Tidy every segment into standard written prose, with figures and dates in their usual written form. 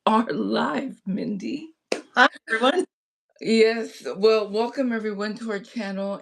are live, Mindy. Hi, everyone. Yes, well, welcome everyone to our channel.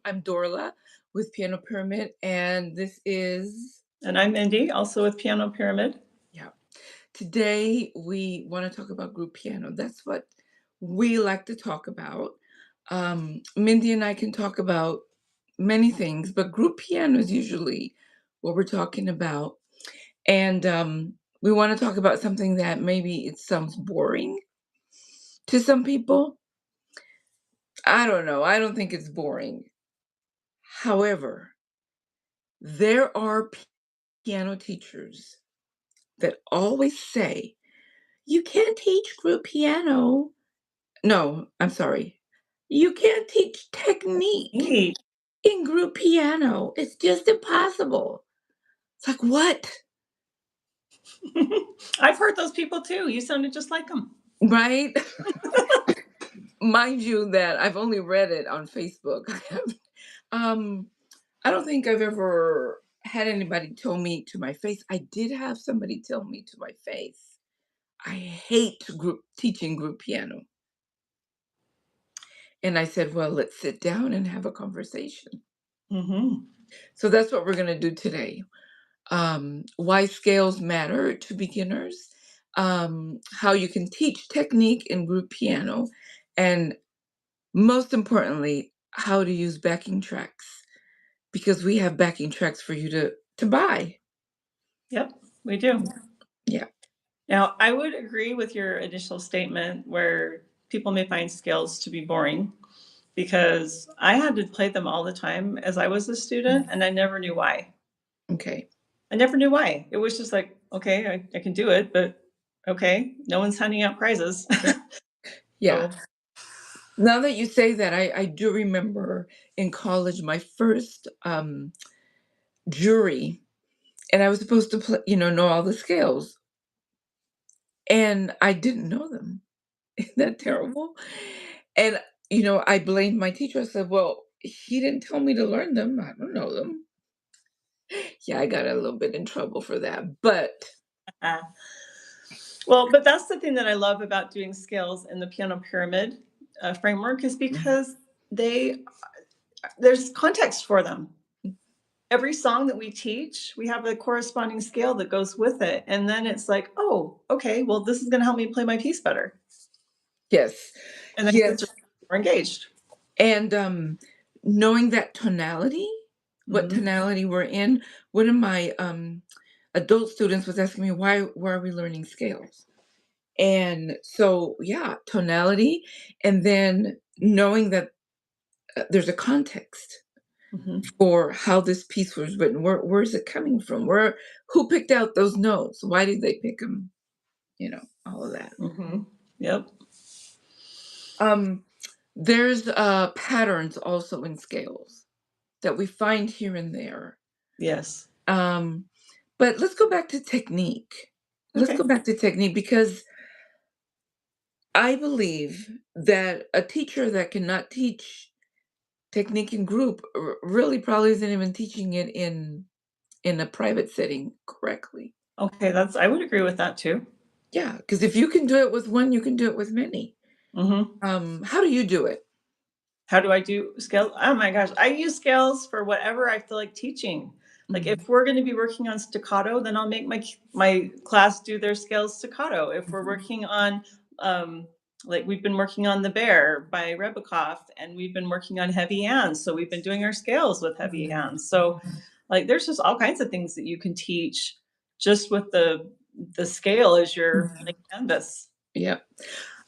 I'm Dorla with Piano Pyramid, and this is, And I'm Mindy, also with Piano Pyramid. yeah. Today we want to talk about group piano. That's what we like to talk about. Mindy and I can talk about many things, but group piano is usually what we're talking about. And we want to talk about something that maybe it sounds boring to some people. I don't know. I don't think it's boring. However, there are piano teachers that always say, you can't teach group piano. No, I'm sorry. You can't teach technique Hey. in group piano. It's just impossible. It's like, what? I've heard those people too. You sounded just like them. Right? Mind you that I've only read it on Facebook. um, I don't think I've ever had anybody tell me to my face. I did have somebody tell me to my face, I hate group teaching group piano. And I said, well, let's sit down and have a conversation. Hmm. So that's what we're going to do today. Why scales matter to beginners, how you can teach technique in group piano, and most importantly, how to use backing tracks because we have backing tracks for you to buy. Yep, we do. Yeah. Now, I would agree with your initial statement where people may find scales to be boring because I had to play them all the time as I was a student and I never knew why. Okay. I never knew why. It was just like, okay, I can do it, but okay, no one's handing out prizes. Yeah. So, Now that you say that, I do remember in college my first jury, and I was supposed to play, know all the scales, and I didn't know them. Isn't that terrible? And I blamed my teacher. I said, "Well, he didn't tell me to learn them. I don't know them." Yeah, I got a little bit in trouble for that, but uh, well, but that's the thing that I love about doing scales in the piano pyramid framework is because they there's context for them. Every song that we teach, we have a corresponding scale that goes with it, and then it's like, oh, okay, well, this is going to help me play my piece better, yes, and then yes, kids are more engaged. and knowing that tonality, what Hmm. tonality we're in. One of my adult students was asking me why are we learning scales? And so, yeah, tonality, and then knowing that there's a context Hmm. for how this piece was written. Where's it coming from? Who picked out those notes? Why did they pick them? All of that. Hmm. Yep. Um, there's patterns also in scales that we find here and there. Yes. Um, but let's go back to technique. Let's Okay. go back to technique because I believe that a teacher that cannot teach technique in group really probably isn't even teaching it in a private setting correctly. Okay. That's I would agree with that too. Yeah, because if you can do it with one, you can do it with many. Hmm. How do you do it? How do I do scales? Oh my gosh, I use scales for whatever I feel like teaching. Like Mhm, if we're going to be working on staccato, then I'll make my class do their scales staccato. If we're mhm, working on um, like we've been working on The Bear by Rebikoff, and we've been working on heavy hands, so we've been doing our scales with heavy mhm, hands. So like there's just all kinds of things that you can teach just with the scale as your mhm. like canvas. Yeah.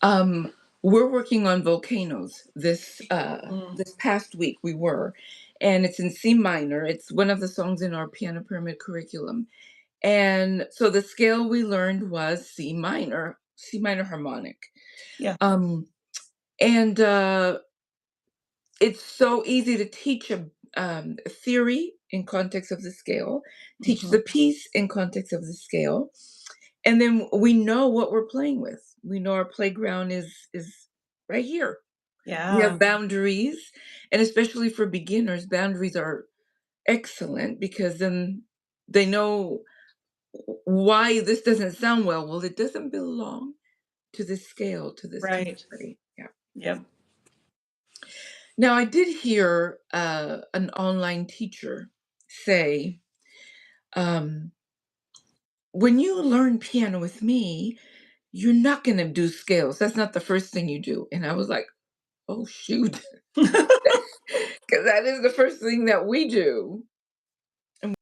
Um, we're working on volcanoes Mm. this past week. We were, and it's in C minor. It's one of the songs in our piano pyramid curriculum. And so the scale we learned was C minor harmonic. Yeah. Um, and it's so easy to teach a theory in context of the scale, teach the Hmm. piece in context of the scale, and then we know what we're playing with. We know our playground is right here. We Yeah. have boundaries, and especially for beginners, boundaries are excellent because then they know why this doesn't sound well. Well, it doesn't belong to this scale, to this Right. category. Yeah. Yep. Now, I did hear an online teacher say, um, when you learn piano with me, you're not going to do scales. That's not the first thing you do. And I was like, oh, shoot. Because that is the first thing that we do. And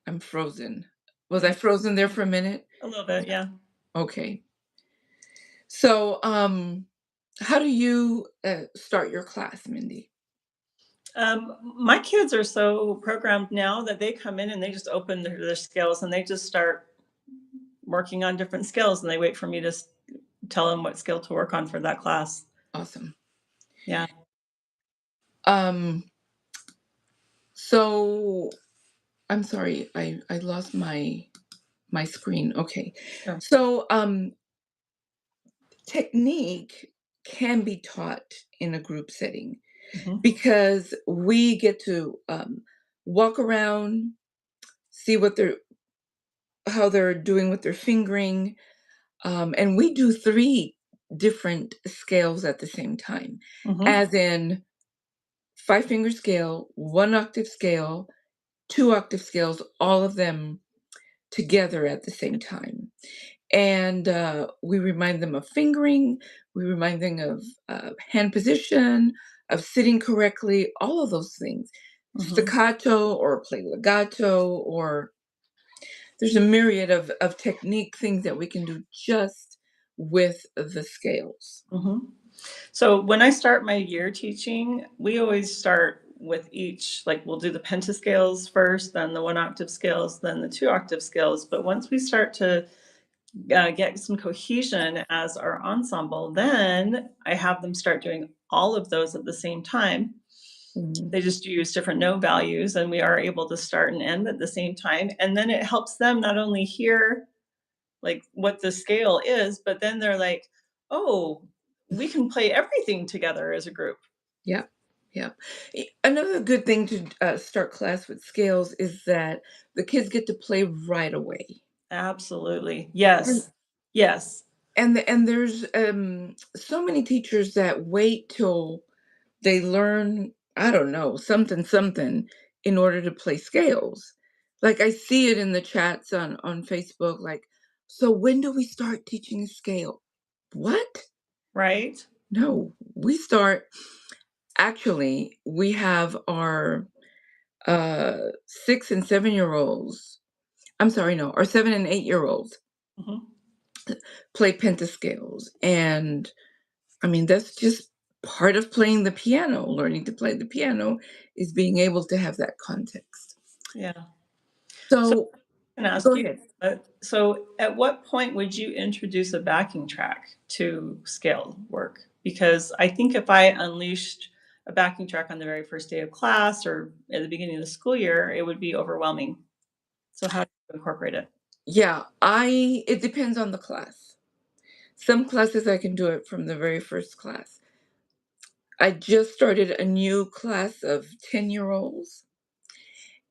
I'm frozen. Was I frozen there for a minute? A little bit, yeah. Okay. So, how do you start your class, Mindy? My kids are so programmed now that they come in and they just open their skills and they just start working on different skills and they wait for me to tell them what skill to work on for that class. Awesome. Yeah. Um, so I'm sorry, I lost my screen. Okay. Sure. So, technique can be taught in a group setting Mhm. because we get to walk around, see what they're how they're doing with their fingering, and we do three different scales at the same time, Mhm. as in five finger scale, one octave scale, two octave scales, all of them together at the same time. And we remind them of fingering, we remind them of hand position, of sitting correctly, all of those things. Mhm. Staccato or play legato, or there's a myriad of technique things that we can do just with the scales. Mhm. So when I start my year teaching, we always start with each, like we'll do the pentascales first, then the one octave scales, then the two octave scales. But once we start to get some cohesion as our ensemble, then I have them start doing all of those at the same time. Mhm. They just use different note values, and we are able to start and end at the same time. And then it helps them not only hear like what the scale is, but then they're like, oh, we can play everything together as a group. Yeah, yeah. Another good thing to start class with scales is that the kids get to play right away. Absolutely. And Yes. Yes. and there's so many teachers that wait till they learn, I don't know, something something in order to play scales. Like I see it in the chats on Facebook, like, so when do we start teaching a scale? What? Right? No, we start actually, we have our 6 and 7 year olds. I'm sorry, no, our 7 and 8 year olds Mhm. play pentascales. And I mean, that's just part of playing the piano. Learning to play the piano is being able to have that context. Yeah. So So I can ask go you, ahead. so at what point would you introduce a backing track to scale work? Because I think if I unleashed a backing track on the very first day of class or at the beginning of the school year, it would be overwhelming. So how do you incorporate it? Yeah, I it depends on the class. Some classes I can do it from the very first class. I just started a new class of 10-year-olds,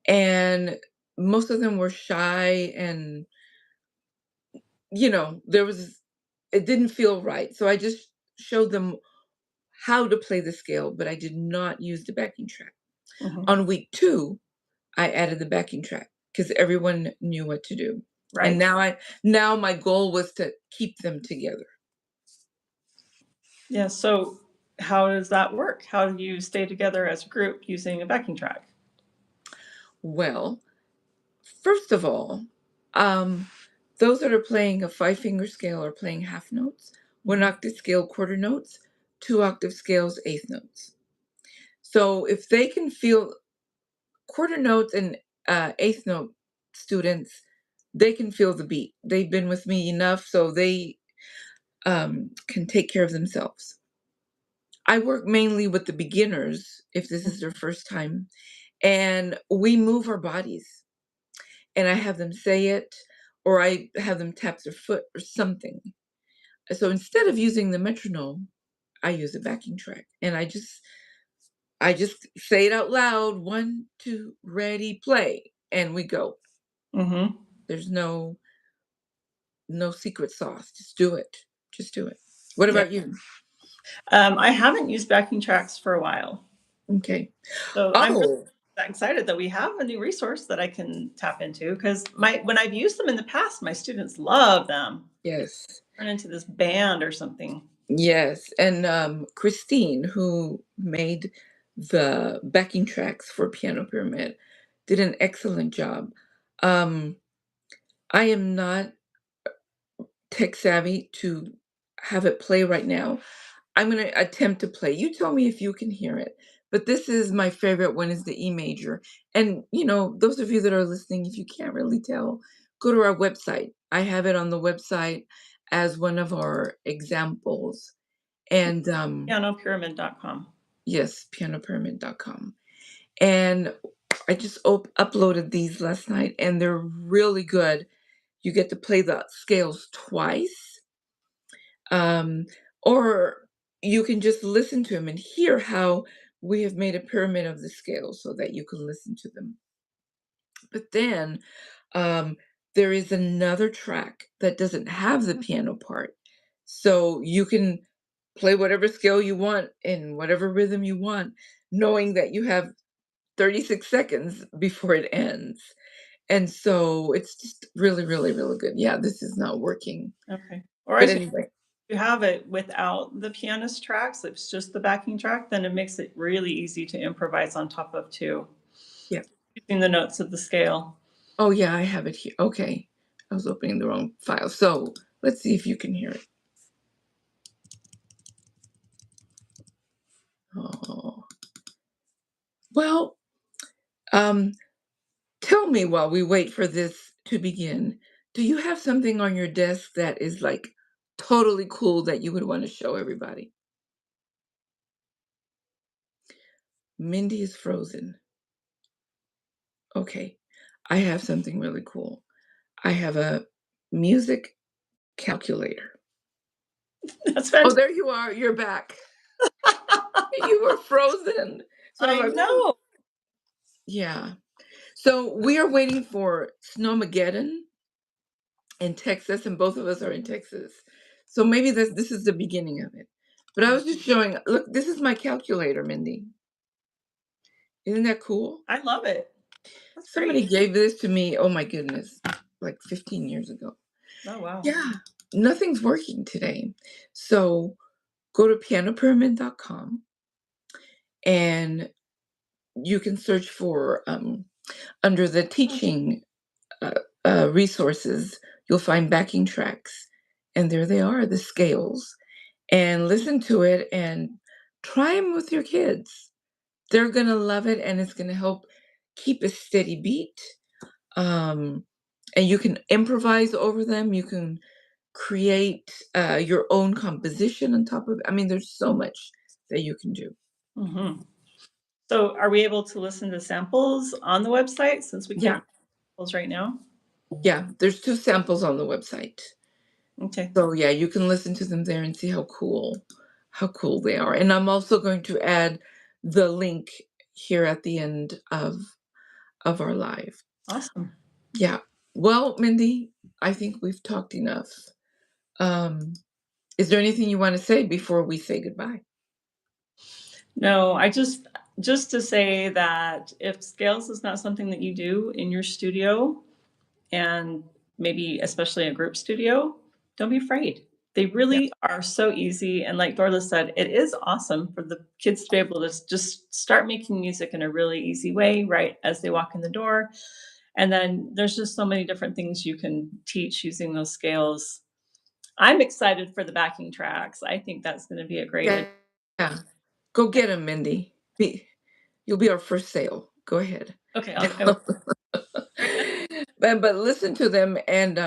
and most of them were shy, and there was it didn't feel right. So I just showed them how to play the scale, but I did not use the backing track. Mhm. On week 2, I added the backing track because everyone knew what to do. And Right? now my goal was to keep them together. Yeah. So how does that work? How do you stay together as a group using a backing track? Well, first of all, um, those that are playing a five-finger scale are playing half notes, one Mhm. octave scale quarter notes, two octave scales eighth notes. So if they can feel quarter notes and eighth note students, they can feel the beat. They've been with me enough so they can take care of themselves. I work mainly with the beginners if this is their first time, and we move our bodies, and I have them say it, or I have them tap their foot or something. So instead of using the metronome, I use a backing track, and I just I just say it out loud, 1, 2, ready, play, and we go. Mhm. There's no secret sauce. Just do it. Just do it. What Yeah. about you? I haven't used backing tracks for a while, Okay. so I'm really Oh, excited that we have a new resource that I can tap into because my when I've used them in the past, my students love them. yes. Turn into this band or something. Yes, and, Christine, who made the backing tracks for Piano Pyramid, did an excellent job. Um, I am not tech savvy to have it play right now. I'm gonna attempt to play. You tell me if you can hear it, but this is my favorite one is the E major, and, those of you that are listening, if you can't really tell, go to our website. I have it on the website as one of our examples, and, Pianopyramid.com. yes, pianopyramid.com. And I just uploaded these last night, and they're really good. You get to play the scales twice, um, or you can just listen to them and hear how we have made a pyramid of the scales so that you can listen to them. But then um, there is another track that doesn't have the piano part. So you can play whatever scale you want in whatever rhythm you want, knowing that you have 36 seconds before it ends. And so it's just really, really, really good. Yeah, this is not working. Okay. Or But as anyway, you have it without the pianist tracks, it's just the backing track, then it makes it really easy to improvise on top of too, yeah. using the notes of the scale. Oh, yeah, I have it here. Okay. I was opening the wrong file. So let's see if you can hear it. Oh, well, um, tell me while we wait for this to begin, do you have something on your desk that is like totally cool that you would want to show everybody? Mindy is frozen. Okay. I have something really cool. I have a music calculator. That's Oh, fantastic. there you are. You're back. You were frozen. So I'm I like, "Ooh." know. Yeah. So we are waiting for Snowmageddon in Texas, and both of us are in Texas. So maybe this is the beginning of it. But I was just showing, look, this is my calculator, Mindy. Isn't that cool? I love it. That's Somebody great. gave this to me, oh my goodness, like 15 years ago. Oh, wow. Yeah, nothing's working today. So go to pianopyramid.com and you can search for under the teaching uh, resources, you'll find backing tracks. And there they are, the scales. And listen to it and try them with your kids. They're going to love it and it's going to help keep a steady beat. Um, and you can improvise over them. You can create your own composition on top of it. I mean, there's so much that you can do. Hmm. So are we able to listen to samples on the website since we Yeah. can't samples right now? Yeah. There's 2 samples on the website. Okay. So yeah, you can listen to them there and see how cool they are. And I'm also going to add the link here at the end of our live. Awesome. Yeah. Well, Mindy, I think we've talked enough. Um, is there anything you want to say before we say goodbye? No, just to say that if scales is not something that you do in your studio, and maybe especially a group studio, don't be afraid. They Yeah. really are so easy. And like Dorla said, it is awesome for the kids to be able to just start making music in a really easy way, right as they walk in the door. And then there's just so many different things you can teach using those scales. I'm excited for the backing tracks. I think that's going to be a great Yeah. Yeah. Go get them, Mindy. You'll be our first sale. Go ahead. okay, I will. But listen to them, and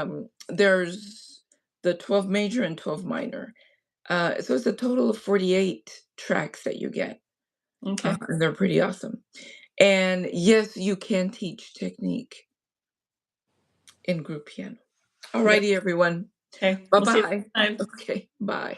there's the 12 major and 12 minor. So it's a total of 48 tracks that you get, Okay. and they're pretty awesome. And yes, you can teach technique in group piano. All Yep. righty, everyone. Okay. Bye We'll see you bye. next time. Okay, bye.